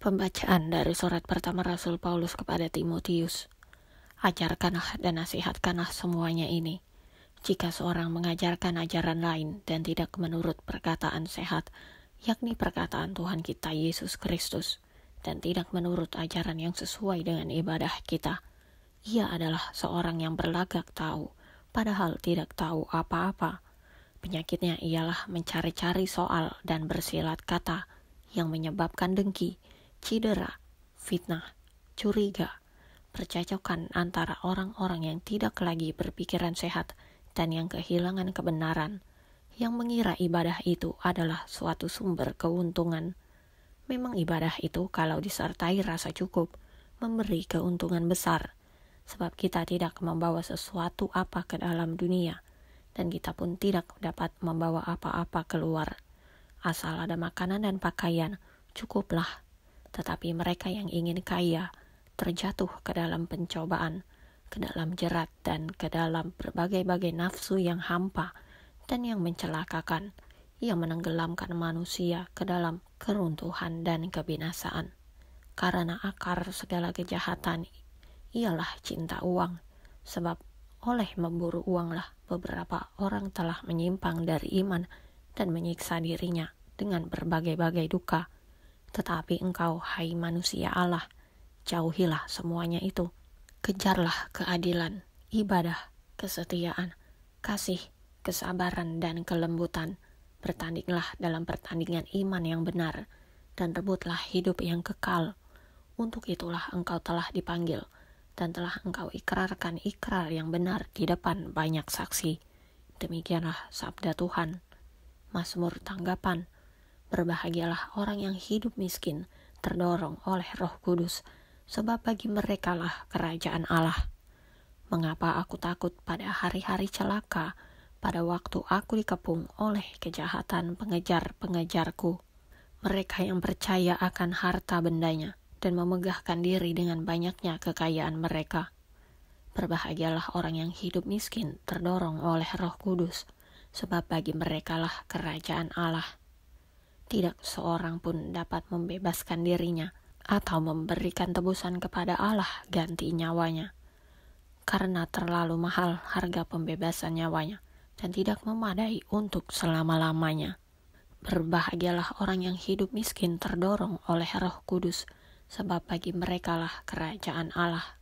Pembacaan dari surat pertama Rasul Paulus kepada Timotius. Ajarkanlah dan nasihatkanlah semuanya ini. Jika seorang mengajarkan ajaran lain dan tidak menurut perkataan sehat, yakni perkataan Tuhan kita Yesus Kristus, dan tidak menurut ajaran yang sesuai dengan ibadah kita, ia adalah seorang yang berlagak tahu, padahal tidak tahu apa-apa. Penyakitnya ialah mencari-cari soal dan bersilat kata yang menyebabkan dengki, cedera, fitnah, curiga, percakapan antara orang-orang yang tidak lagi berpikiran sehat dan yang kehilangan kebenaran, yang mengira ibadah itu adalah suatu sumber keuntungan. Memang ibadah itu kalau disertai rasa cukup, memberi keuntungan besar, sebab kita tidak membawa sesuatu apa ke dalam dunia, dan kita pun tidak dapat membawa apa-apa keluar. Asal ada makanan dan pakaian, cukuplah. Tetapi mereka yang ingin kaya, terjatuh ke dalam pencobaan, ke dalam jerat, dan ke dalam berbagai-bagai nafsu yang hampa dan yang mencelakakan, yang menenggelamkan manusia ke dalam keruntuhan dan kebinasaan. Karena akar segala kejahatan ialah cinta uang, sebab oleh memburu uanglah beberapa orang telah menyimpang dari iman dan menyiksa dirinya dengan berbagai-bagai duka. Tetapi engkau, hai manusia Allah, jauhilah semuanya itu. Kejarlah keadilan, ibadah, kesetiaan, kasih, kesabaran, dan kelembutan. Bertandinglah dalam pertandingan iman yang benar, dan rebutlah hidup yang kekal. Untuk itulah engkau telah dipanggil, dan telah engkau ikrarkan ikrar yang benar di depan banyak saksi. Demikianlah sabda Tuhan. Mazmur tanggapan. Berbahagialah orang yang hidup miskin, terdorong oleh Roh Kudus, sebab bagi merekalah kerajaan Allah. Mengapa aku takut pada hari-hari celaka, pada waktu aku dikepung oleh kejahatan pengejar-pengejarku? Mereka yang percaya akan harta bendanya dan memegahkan diri dengan banyaknya kekayaan mereka. Berbahagialah orang yang hidup miskin, terdorong oleh Roh Kudus, sebab bagi merekalah kerajaan Allah. Tidak seorang pun dapat membebaskan dirinya atau memberikan tebusan kepada Allah ganti nyawanya, karena terlalu mahal harga pembebasan nyawanya dan tidak memadai untuk selama-lamanya. Berbahagialah orang yang hidup miskin terdorong oleh Roh Kudus, sebab bagi merekalah kerajaan Allah.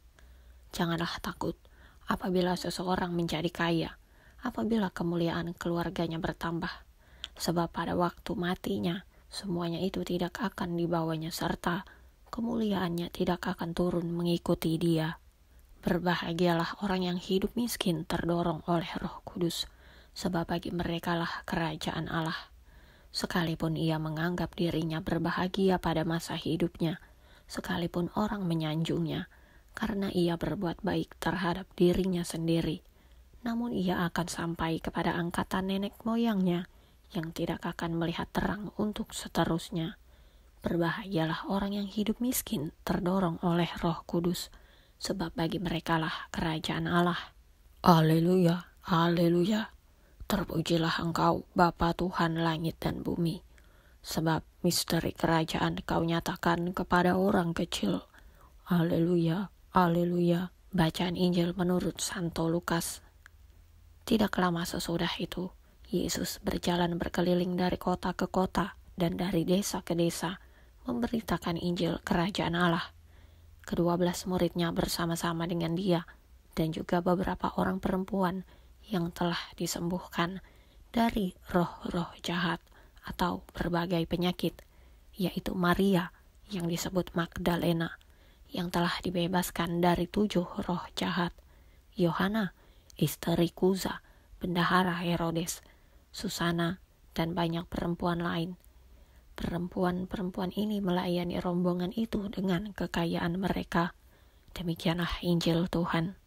Janganlah takut apabila seseorang menjadi kaya, apabila kemuliaan keluarganya bertambah, sebab pada waktu matinya semuanya itu tidak akan dibawanya serta kemuliaannya tidak akan turun mengikuti dia. Berbahagialah orang yang hidup miskin terdorong oleh Roh Kudus, sebab bagi merekalah kerajaan Allah. Sekalipun ia menganggap dirinya berbahagia pada masa hidupnya, sekalipun orang menyanjungnya, karena ia berbuat baik terhadap dirinya sendiri, namun ia akan sampai kepada angkatan nenek moyangnya, yang tidak akan melihat terang untuk seterusnya. Berbahagialah orang yang hidup miskin terdorong oleh Roh Kudus, sebab bagi merekalah kerajaan Allah. Haleluya, haleluya. Terpujilah engkau, Bapa Tuhan langit dan bumi, sebab misteri kerajaan kau nyatakan kepada orang kecil. Haleluya, haleluya. Bacaan Injil menurut Santo Lukas. Tidak lama sesudah itu, Yesus berjalan berkeliling dari kota ke kota dan dari desa ke desa, memberitakan Injil kerajaan Allah. Ke-12 muridnya bersama-sama dengan dia, dan juga beberapa orang perempuan yang telah disembuhkan dari roh-roh jahat atau berbagai penyakit, yaitu Maria yang disebut Magdalena, yang telah dibebaskan dari 7 roh jahat, Yohana, istri Kuza, bendahara Herodes, Susana, dan banyak perempuan lain. Perempuan-perempuan ini melayani rombongan itu dengan kekayaan mereka. Demikianlah Injil Tuhan.